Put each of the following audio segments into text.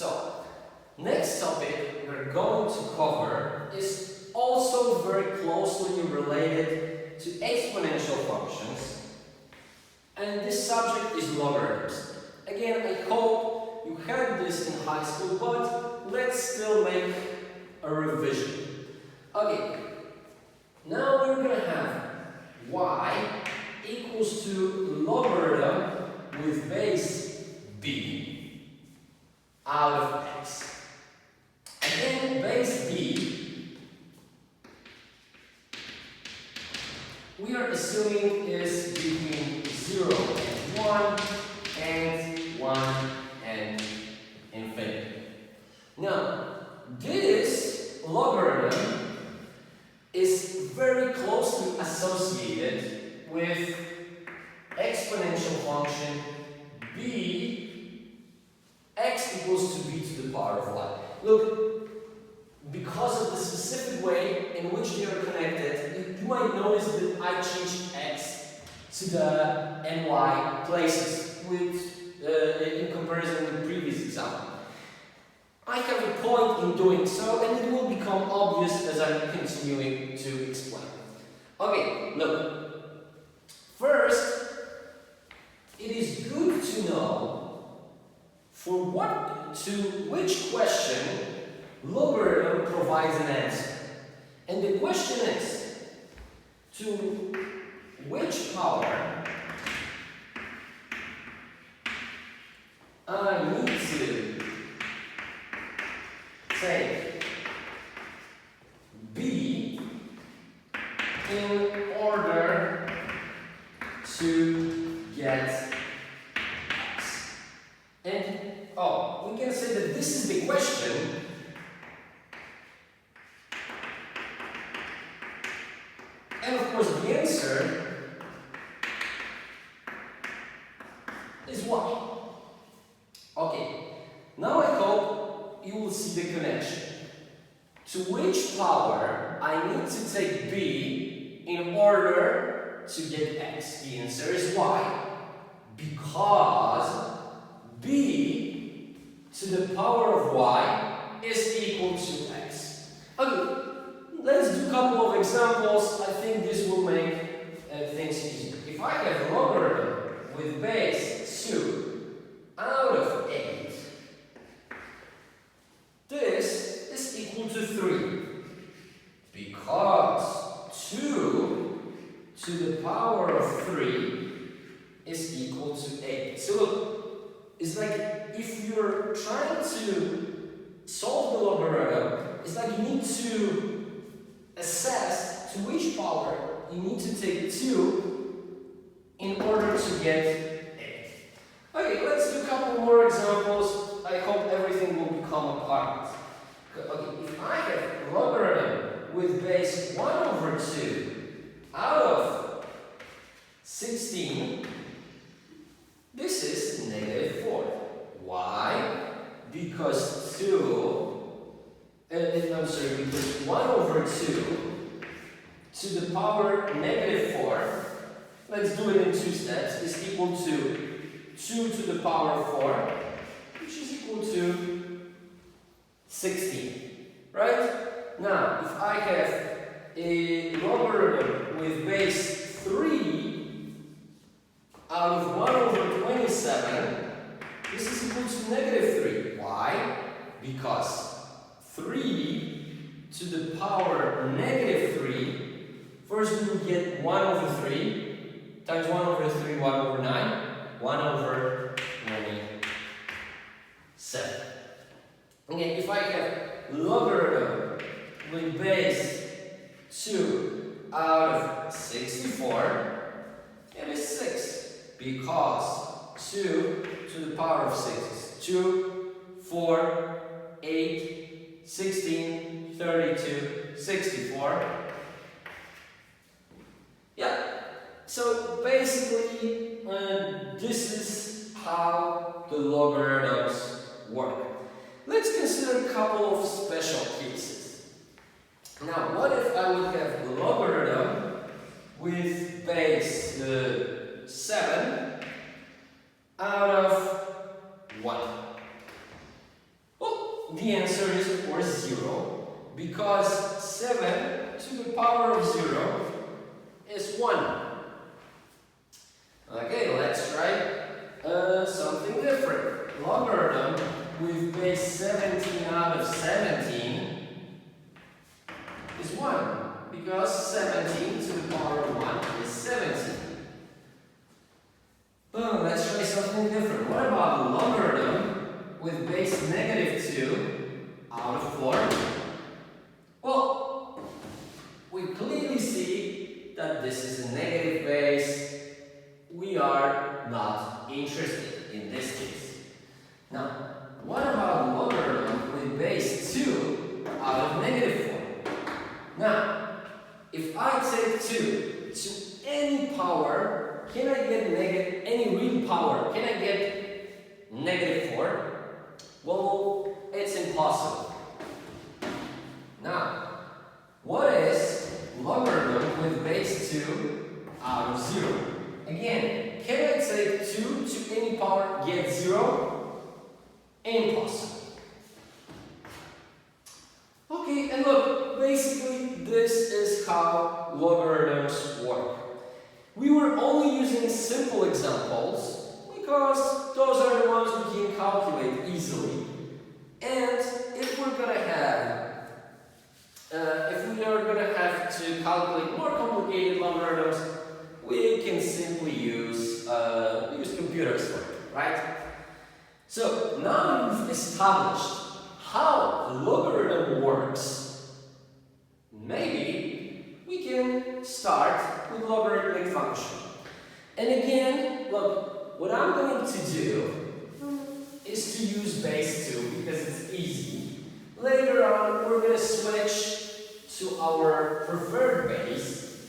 So, next topic we're going to cover is also very closely related to exponential functions, and this subject is logarithms. Again, I hope you had this in high school, but let's still make a revision. Okay, now we're going to have y equals to logarithm with base b out of x. Again, base b, we are assuming is between 0 and 1 and 1 and infinity. Now, this logarithm is very closely associated with exponential function b x equals to b to the power of y. Look, because of the specific way in which they are connected, you might notice that I changed x to the and y places in comparison with the previous example. I have a point in doing so, and it will become obvious as I'm continuing to explain. Okay, look. First, it is good to know to which question logarithm provides an answer. And the question is, to which power I need to take b in order to get x. And we can say that this is the question. And of course the answer is y. Okay, now I hope you will see the connection. To which power I need to take b in order to get x? The answer is y. Because b to the power of y is equal to x. Okay, let's do a couple of examples. I think this will make things easier. If I have a logarithm with base 2 out of 8, this is equal to 3. Because 2 to the power of 3 is equal to 8. So look, it's like if you're trying to solve the logarithm, it's like you need to assess to which power you need to take 2 in order to get 8. Okay, let's do a couple more examples. I hope everything will become apparent. Okay, if I have logarithm with base 1 over 2 out of 16, this is negative 4. Why? Because because 1 over 2 to the power negative 4, let's do it in 2 steps, is equal to 2 to the power of 4, which is equal to 16. Right? Now, if I have a logarithm with base 3 out of 1 over 27, this is equal to negative 3. Why? Because 3 to the power negative 3, first we will get 1 over 3, times 1 over 3, 1 over 9, 1 over 27. Okay, if I have logarithm with base 2 out of 64, it is 6, because 2 to the power of 6 is 2, 4, 8, 16, 32, 64. Yeah, so basically this is how the logarithms work. Let's consider a couple of special cases. Now, what if I would have a logarithm with base 7 out of 1? the answer is of course 0, because 7 to the power of 0 is 1. Okay, let's try something different. Logarithm with base 17 out of 17 is 1, because 17 to the power of 1 is 17. Let's try something different. What about logarithm with base negative 2 out of 4? Well, we clearly see that this is a negative base. We are not interested in this case. Now, what about logarithm with base 2 out of negative 4? Now, if I take 2 to any power, can I get any real power? Can I get negative 4? Well, it's impossible. Now, what is logarithm with base 2 out of 0? Again, can I take 2 to any power, get 0? Impossible. Okay, and look, basically this is how logarithms work. We were only using simple examples because those are the ones we can calculate easily. And if we are gonna have to calculate more complicated logarithms, we can simply use computers for it, right? So now we've established how a logarithm works, maybe we can start with logarithmic function. And again, look, what I'm going to do is to use base 2 because it's easy. Later on, we're going to switch to our preferred base,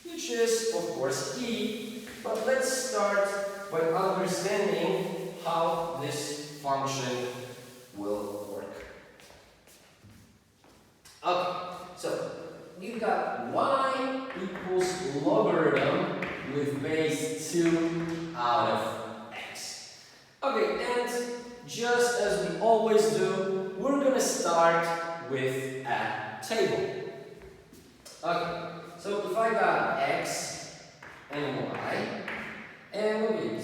which is, of course, e. But let's start by understanding how this function will work. Okay, so we've got y equals logarithm with base 2 out of x. Okay, and just as we always do, we're going to start with a table. Okay, so if I got x and y, and okay,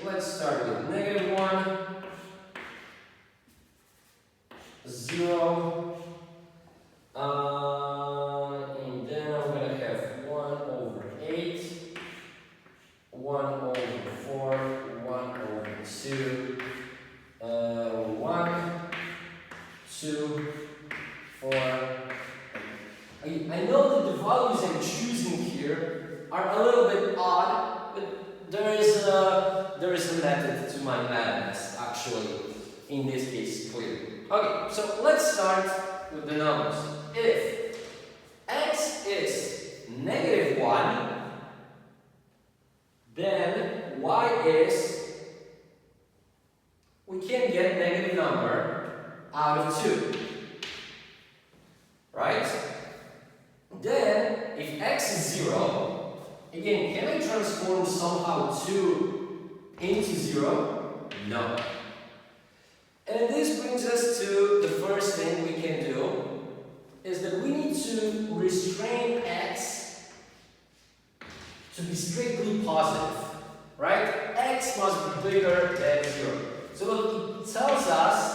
let's start with -1, 0, and then I'm going to have 1 over 8, 1 over 4, 1 over 2, 1, 2, 4. I know that the values I'm choosing here are a little bit odd, but there is a method to my madness, actually, in this case, clearly. Okay, so let's start with the numbers. If x is -1, then y is, we can get negative number out of 2, right? Then, if x is 0, again, can I transform somehow 2 into 0? No. And this brings us to the first thing we can do, is that we need to restrain x to be strictly positive, right? X must be bigger than 0. So look, it tells us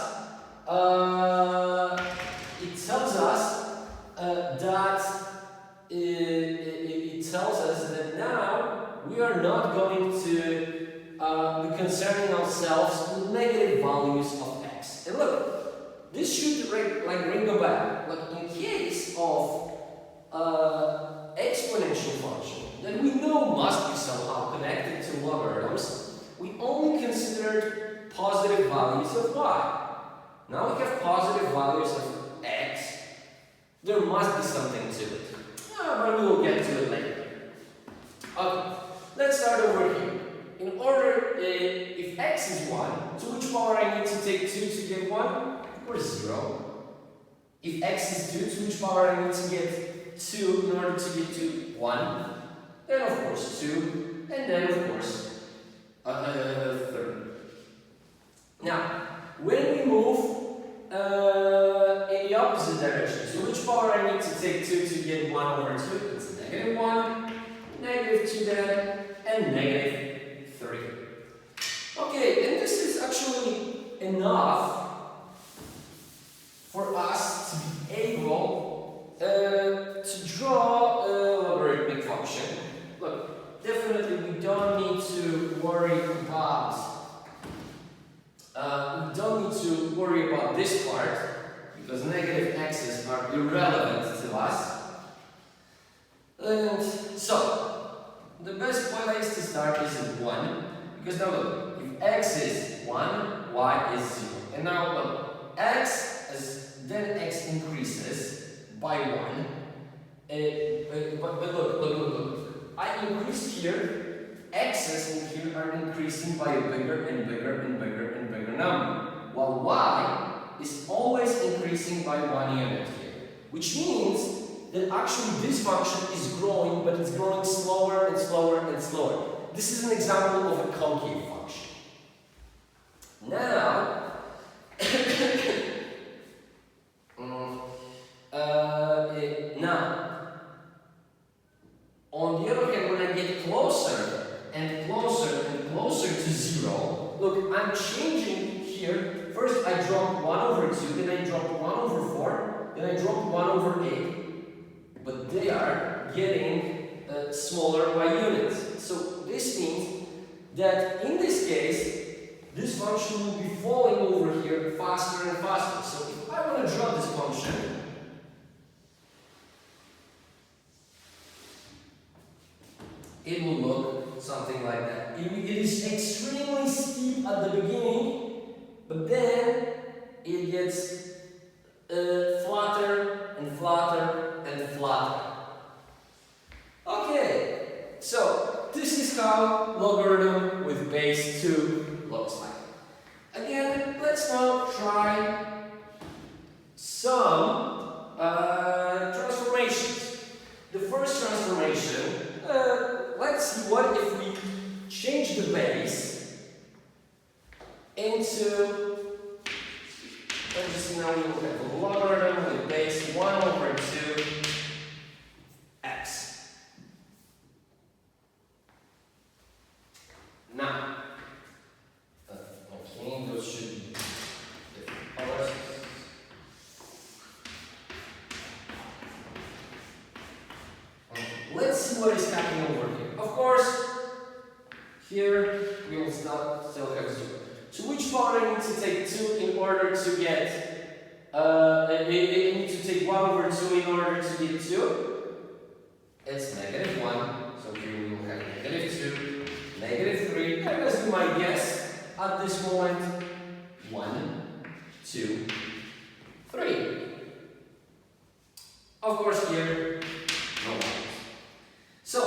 that now we are not going to be concerning ourselves with negative values of x. And look, this should ring a bell. Like in case of exponential function that we know must be somehow connected to logarithms, we only considered positive values of y. Now we have positive values of x. There must be something to it. But we will get to it later. Okay, let's start over here. In order, if x is 1, to which power I need to take 2 to get 1? Of course 0. If x is 2, to which power I need to get 2 in order to get to 1? Then of course 2, and then of course a third. Now, when we move which power I need to take 2 to get 1 over 2? It's negative 1, negative 2 then, and negative 3. Okay, and this is actually enough for us to be able to draw a logarithmic function. Look, definitely we don't need to worry about this part, because negative x's are irrelevant to us. And so, the best place to start is at 1, because now look, if x is 1, y is 0. And now look, then x increases by 1. But look, I increased here, x's in here are increasing by a bigger and bigger and bigger and bigger number, while y is always increasing by 1 unit here, which means that actually this function is growing, but it's growing slower and slower and slower. This is an example of a concave function. Now, on the other hand, when I get closer and closer and closer to 0, look, I'm changing here. First, I drop 1 over 2, then I drop 1 over 4, then I drop 1 over 8. But they are getting smaller by units. So this means that in this case, this function will be falling over here faster and faster. So if I want to draw this function, it will look something like that. It is extremely steep at the beginning, but then it gets flatter and flatter and flatter. Okay, so this is how logarithm with base 2 looks like. Again, let's now try some transformations. The first transformation, let's see what if we change the base into, let's see, now we will have a logarithm with base 1 over 2 x. Now, okay, those should be different colors. Let's see what is happening over here. Of course, here we will still have 0. So which power I need to take 2 in order to get, I need to take 1 over 2 in order to get 2? It's negative 1, so here we will have negative 2, negative 3, and as you might guess, at this moment, 1, 2, 3. Of course here, no 1. So,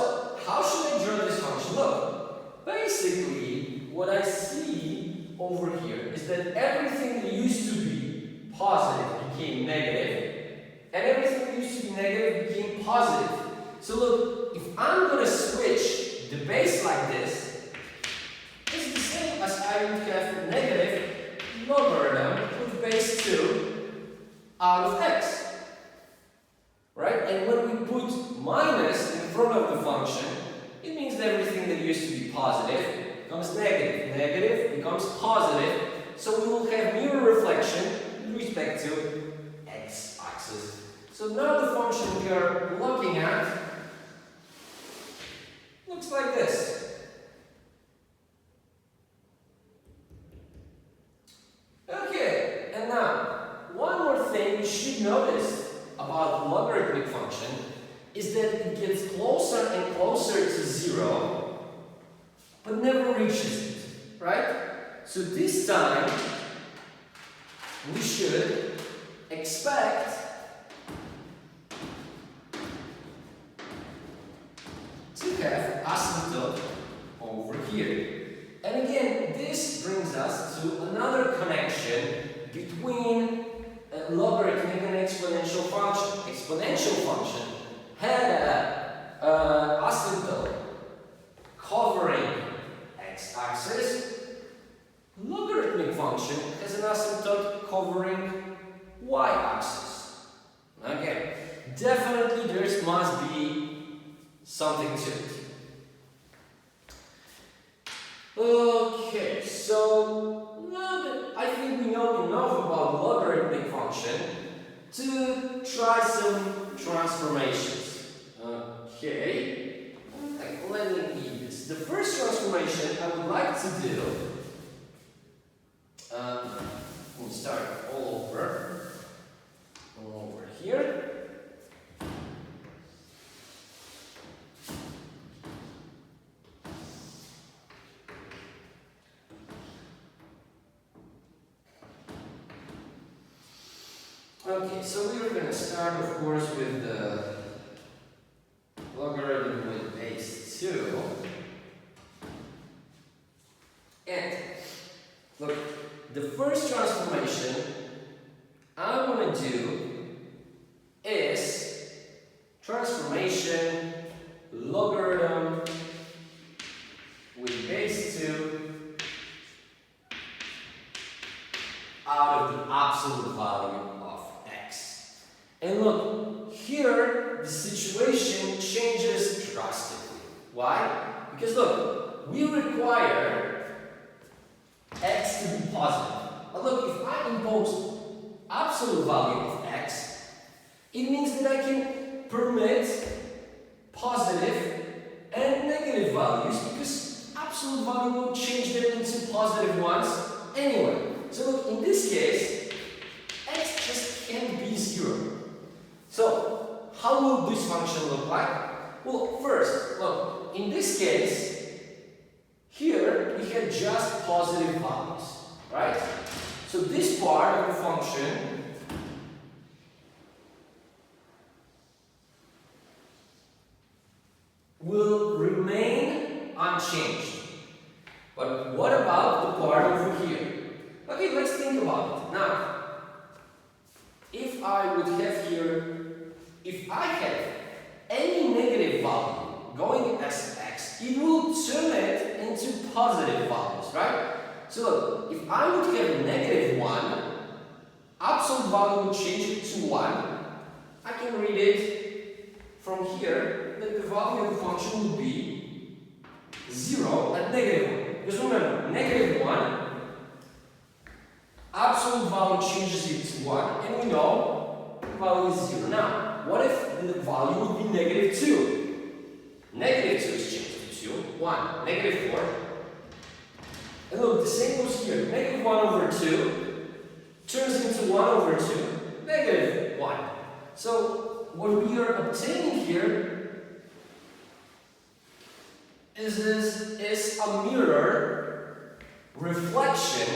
how should I draw this function? Look, basically, what I see over here is that everything that used to be positive became negative, and everything that used to be negative became positive. So look, if I'm going to switch the base like this, it's the same as I would have negative logarithm with base 2 out of x. Right? And when we put minus in front of the function, it means that everything that used to be positive becomes negative. Negative becomes positive. So we will have mirror reflection with respect to x-axis. So now the function we are looking at looks like this. Okay, and now one more thing you should notice about logarithmic function is that it gets closer and closer to 0, but never reaches it, right? So this time, we should expect to have asymptote over here. And again, this brings us to another connection between logarithmic and exponential function. Exponential function had an asymptote covering x-axis. Logarithmic function has an asymptote covering y-axis. Okay, definitely there must be something to it. Okay, so I think we know enough about logarithmic function to try some transformations. Okay, let me read this. The first transformation I would like to do, we'll start all over here. Okay, so we are going to start, of course, with the logarithm with base 2. And look, the first transformation I want to do is transformation logarithm with base 2 out of the absolute value of x. And look, here the situation changes drastically. Why? Because look, we require x to be positive. But look, if I impose absolute value of x, it means that I can permit positive and negative values because absolute value will change them into positive ones anyway. So look, in this case, x just can't be 0. So how will this function look like? Well, first, look, in this case, here we had just positive values, right? So this part of the function will remain unchanged. But what about the part over here? Okay, let's think about it. Now, if I would have here, if I have any negative value going as x, it will turn it into positive values, right? So look, if I would have a negative 1, absolute value will change it to 1. I can read it from here that the value of the function will be 0 and negative 1. Because remember, negative 1, absolute value changes it to 1, and we know the value is 0. Now, what if the value would be negative 2? Negative 2 is changed to 2, 1, negative 4. And look, the same goes here. Negative 1 over 2 turns into 1 over 2, negative 1. So, what we are obtaining here is a mirror reflection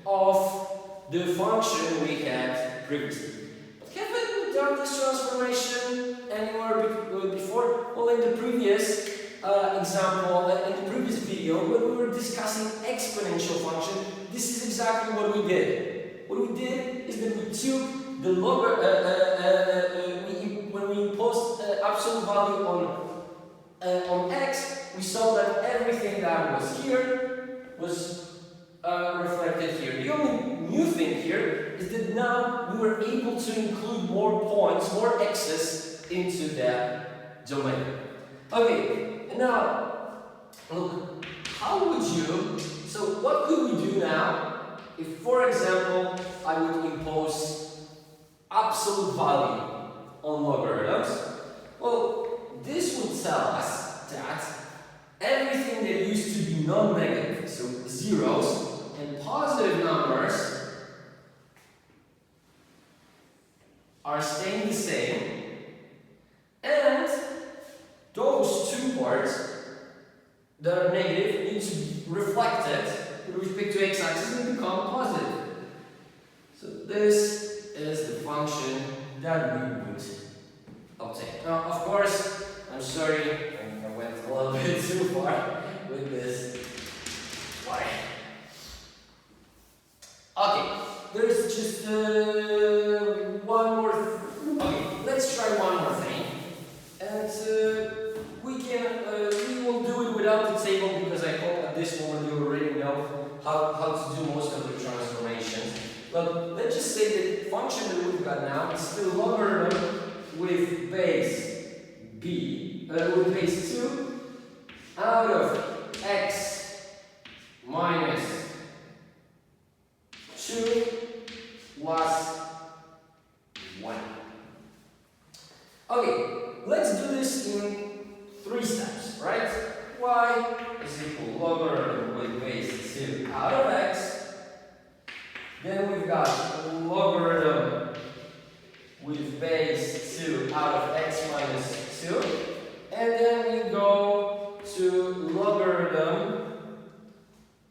of the function we had previously. But haven't we done this transformation anywhere before? Well, in the previous example, in the previous video, when we were discussing exponential function, this is exactly what we did. What we did is that we took the when we imposed absolute value on x, we saw that everything that was here was reflected here. The only new thing here is that now we were able to include more points, more x's into that domain. Okay, and now, look, how would you, so what could we do now if, for example, I would impose absolute value on logarithms? Well, this would tell us that everything that used to be non-negative, so zeros and positive numbers, are staying the same, and those two parts that are negative need to be reflected with respect to x-axis and become positive. So this is the function that we would obtain. Now, of course, I'm sorry, I went a little bit too far with this. Why? Okay, there's just one more. Okay, let's try one more thing, and we will do it without the table because I hope at this moment you already know how to do most of the transformations. Well, let's just say that the function that we've got now is still logarithm with base b, with base 2 out of x minus 2 plus 1. Okay, let's do this in 3 steps, right? Y is equal logarithm with base 2 out of x. Then we've got logarithm with base 2 out of x minus 2. And then we go to logarithm,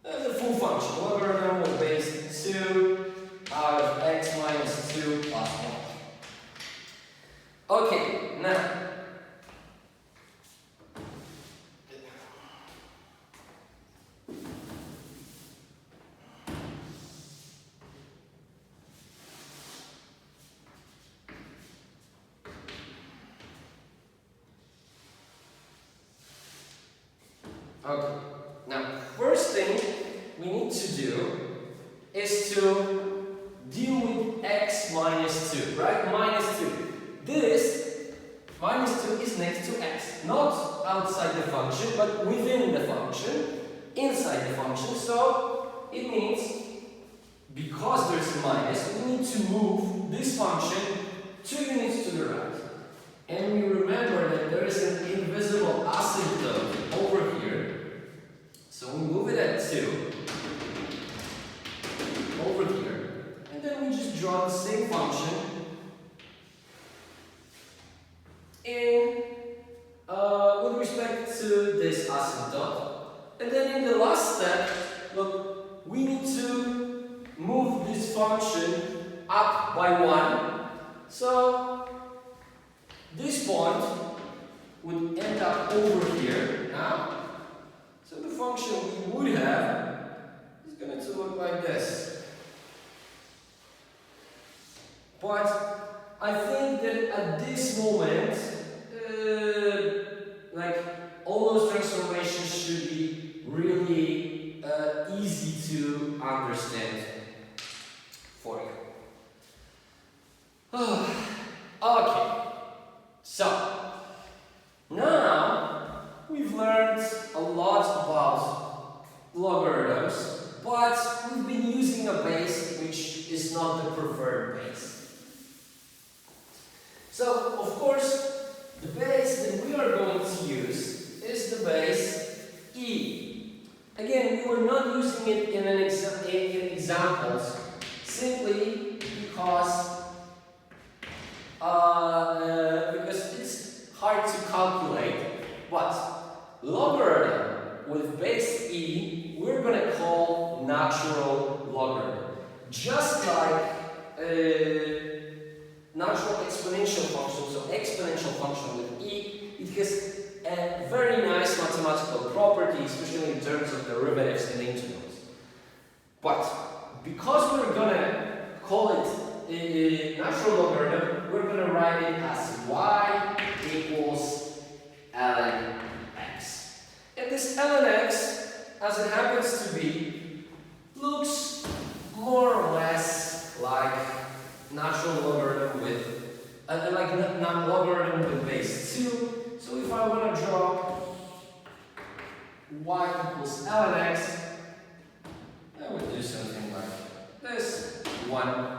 the full function, logarithm with base 2 out of x minus 2 plus 1. Okay, now, first thing we need to do is to deal with x minus 2, right? Minus 2. This minus 2 is next to x, not outside the function, but within the function, inside the function. So it means because there's a minus, we need to move this function 2 units to the right. And we remember that there is an invisible asymptote over here. So we move it at 2 over here. And then we just draw the same function in with respect to this asymptote. And then in the last step, look, we need to move this function up by 1. So this point would end up over here now. So the function we would have is going to look like this. But I think that at this moment, like all those transformations should be really easy to understand for you. Okay, so now we've learned a lot about logarithms, but we've been using a base which is not the preferred base. So, of course, the base that we are going to use is the base E. Again, we were not using it in examples simply because it's hard to calculate. But logarithm with base E, we're going to call natural logarithm. Just like natural exponential function, so exponential function with E, it has a very nice mathematical property, especially in terms of derivatives and integrals. But because we're going to call it a natural logarithm, we're going to write it as y equals ln x. And this ln x, as it happens to be, looks more or less like natural logarithm with logarithm with base 2. So if I want to draw y equals ln x, I would do something like this, 1,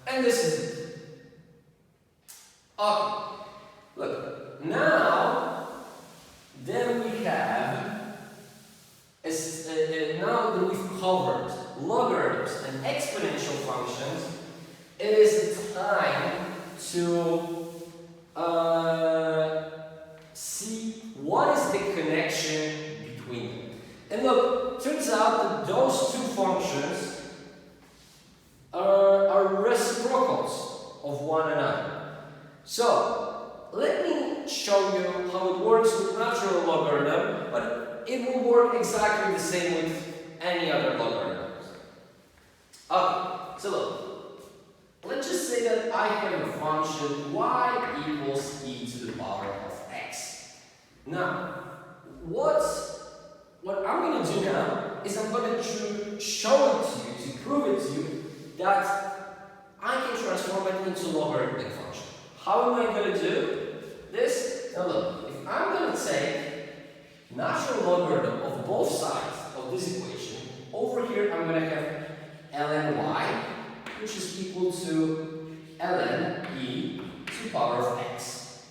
and this is it. Okay, look, now then we have, now that we've covered logarithms and exponential functions, it is time to see what is the connection between them. And look, turns out that those two functions are reciprocals of one another. So, let me show you how it works with natural logarithm, but it will work exactly the same with any other logarithms. Okay, so look, let's just say that I have a function y equals e to the power of x. Now, what I'm going to do now is I'm going to show it to you, to prove it to you, that I can transform it into logarithmic function. How am I going to do this? Now look, if I'm going to take natural logarithm of both sides of this equation, over here I'm going to have ln y, which is equal to ln e to the power of x.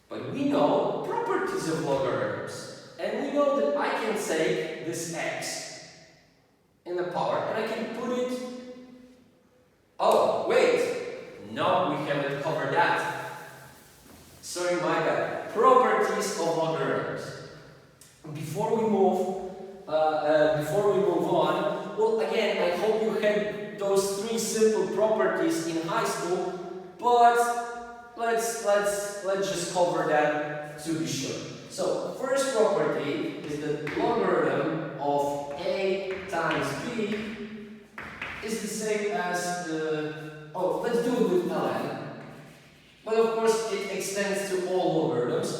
But we know properties of logarithms, and we know that I can take this x in the power and I can put it. Oh, wait! No, we haven't covered that. Sorry, my bad. Properties of logarithms. Before we move on, well, again, I hope you had those 3 simple properties in high school, but let's just cover them to be sure. So, first property is that logarithm of a times b is the same as let's do it with ln. But of course, it extends to all logarithms.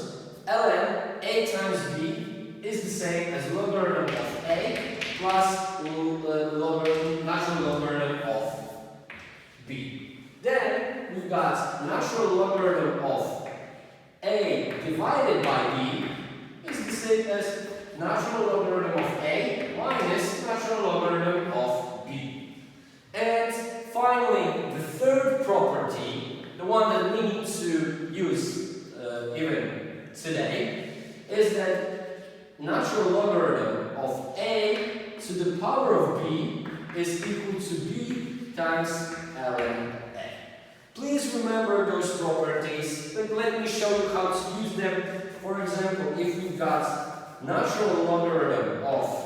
Ln a times b is the same as logarithm of a plus natural logarithm of b. Then we've got natural logarithm of a divided by b is the same as natural logarithm of a minus natural logarithm of b. And finally, the third property, the one that we need to use even today, is that natural logarithm of a to the power of b is equal to b times ln a. Please remember those properties, but let me show you how to use them. For example, if we've got natural logarithm of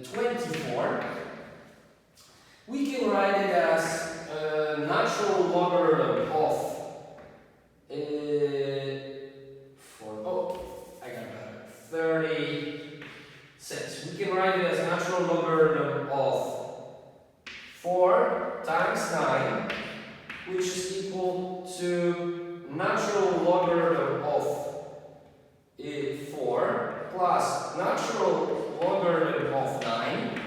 24, we can write it as natural logarithm of 36. We can write it as natural logarithm of 4 times 9, which is equal to natural logarithm of 4 plus natural logarithm of 9.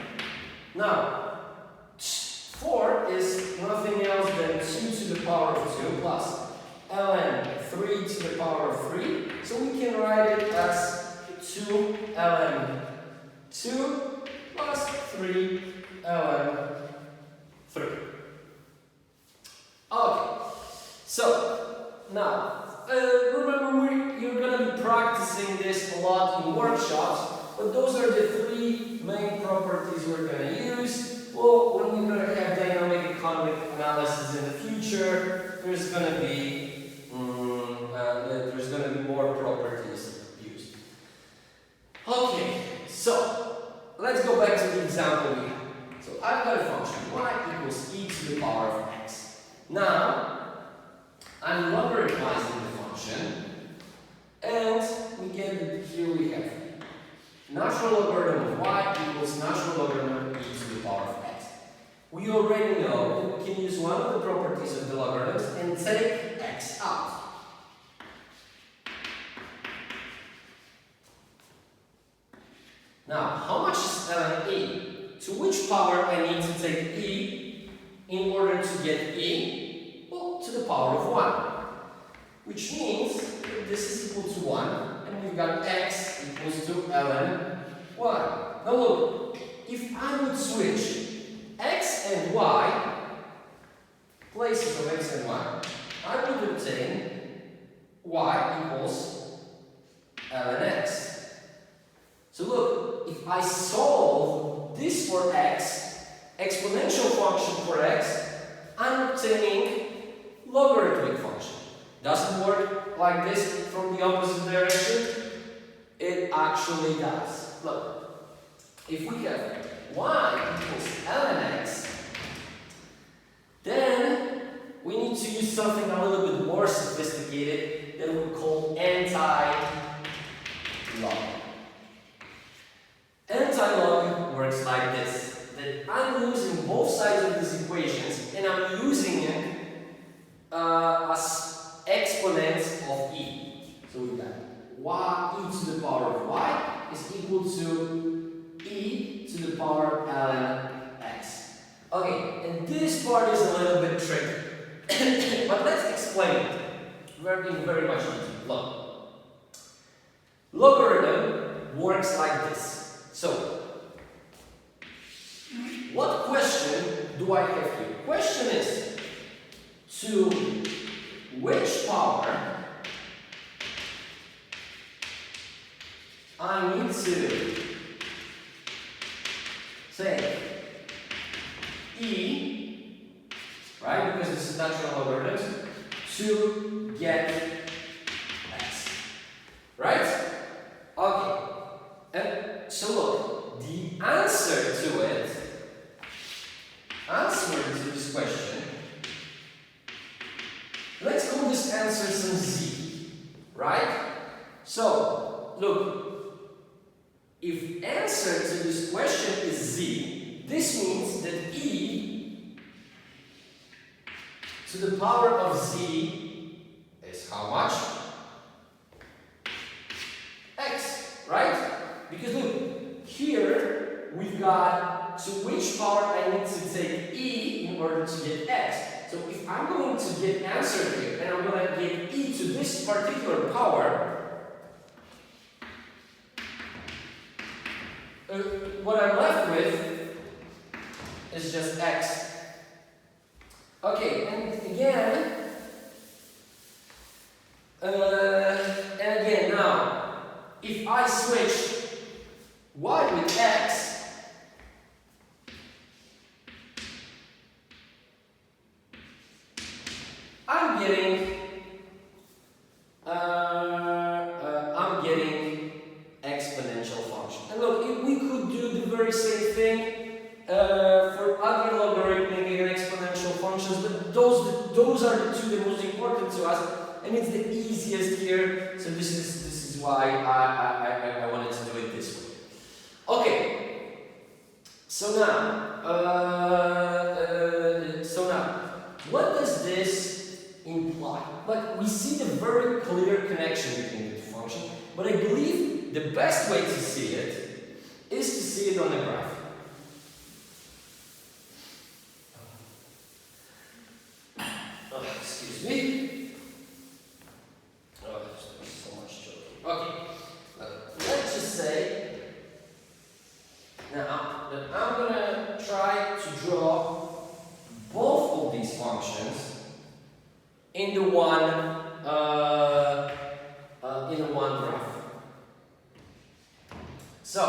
Now, 4 is nothing else than 2 to the power of 2 plus ln 3 to the power of 3. So we can write it as 2 ln 2 plus 3 ln 3. Okay, so now remember you're going to be practicing this a lot in workshops, but those are the 3 main properties we're going to use. Well, when we're going to have dynamic economic analysis in the future, there's going to be more properties used. Okay, so let's go back to the example we had. So I've got a function y equals e to the power of x. Now I'm logarithmizing the function, and we get that here we have natural logarithm of y equals natural logarithm of e to the power of x. We already know that we can use one of the properties of the logarithms and take x out. Now, how much is ln e? To which power I need to take e in order to get e? Well, to the power of 1. Which means that this is equal to 1, and we've got x equals to ln y. Now look, if I would switch x and y, places of x and y, I would obtain y equals ln x. So look, if I solve this for x, exponential function for x, I'm obtaining logarithmic function. Does it work like this from the opposite direction? It actually does. Look, if we have y equals ln x, then we need to use something a little bit more sophisticated that we call anti-log. Anti-log works like this, that I'm using both sides of these equations and I'm using it as exponents of e. So we've got y e to the power of y is equal to e to to the power ln x. Okay, and this part is a little bit tricky, but let's explain it very much detail. Look, logarithm works like this. So, what question do I have here? Question is, to which power I need to say e, right, because this is natural logarithms, to get x, right? Okay, and so look, the answer to this question, let's call this answer some z, right? So, look, if answer to this question is z, this means that e to the power of z is how much? X, right? Because look, here we've got to which power I need to take e in order to get x. So if I'm going to get answer here and I'm going to get e to this particular power, what I'm left with is just x. Okay, and again now, if I switch y with x, I'm getting exponential function. And look, if we could do the very same thing for other logarithmic and exponential functions, but those are the two the most important to us, and it's the easiest here. So this is why I wanted to do it this way. Okay. So now, what does this imply? Like, we see the very clear connection between the two functions, but I believe the best way to see it is to see it on a graph. Oh, excuse me. Oh, there's so much joking. Okay, let's just say now that I'm gonna try to draw both of these functions in the one graph. So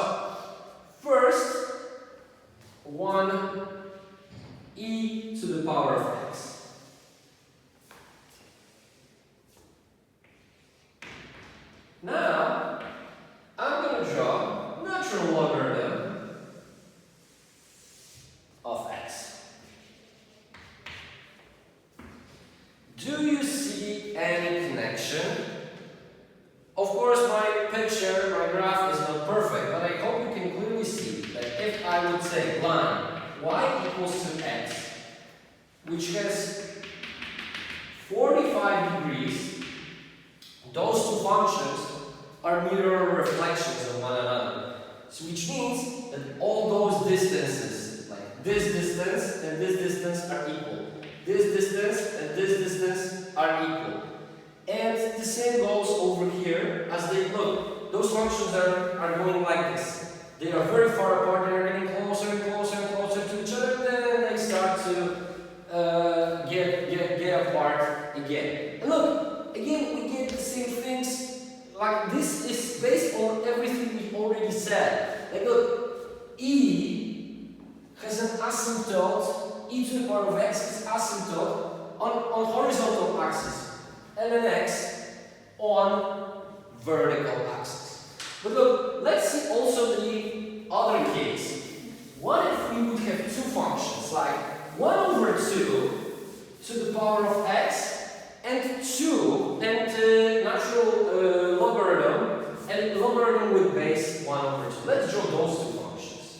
first, 1 e to the power of x. Now I'm going to draw natural logarithm of x. Do you see any connection? Of course, my picture, my graph is not perfect, but I hope you can clearly see that if I would say line y equals to x, which has 45 degrees, those two functions are mirror reflections of one another. So which means that all those distances, like this distance and this distance, are equal. This distance and this distance are equal. And the same goes over here as they look. Those functions are going like this. They are very far apart, they are getting closer and closer and closer to each other, and then they start to get apart again. And look, again we get the same things. Like, this is based on everything we already said. Like, look, e has an asymptote, e to the power of x is asymptote on horizontal axis, and an x on vertical axis. But look, let's see also the other case. What if we would have two functions, like 1 over 2 to the power of x, and 2, and natural logarithm, and logarithm with base 1 over 2. Let's draw those two functions,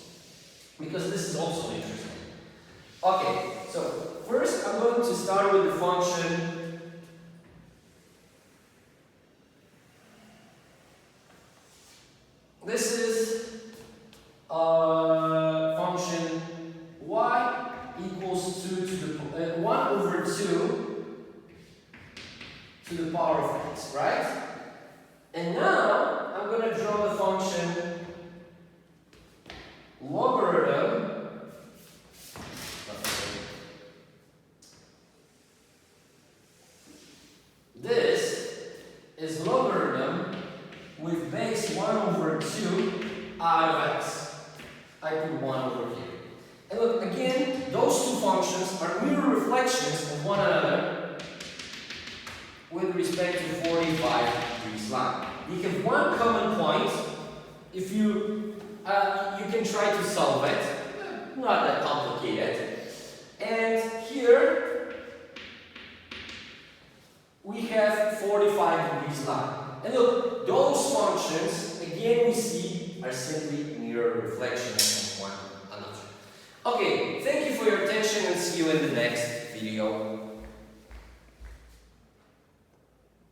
because this is also interesting. Okay, so first I'm going to start with the function this is logarithm this is logarithm with base 1 over 2 I of x. I put 1 over here. And look, again, those two functions are mirror reflections of one another with respect to 45 degrees line. You have one common point. If you can try to solve it, not that complicated. And here we have 45 degrees line. And look, those functions, again we see, are simply mirror reflections of one another. Okay, thank you for your attention and see you in the next video.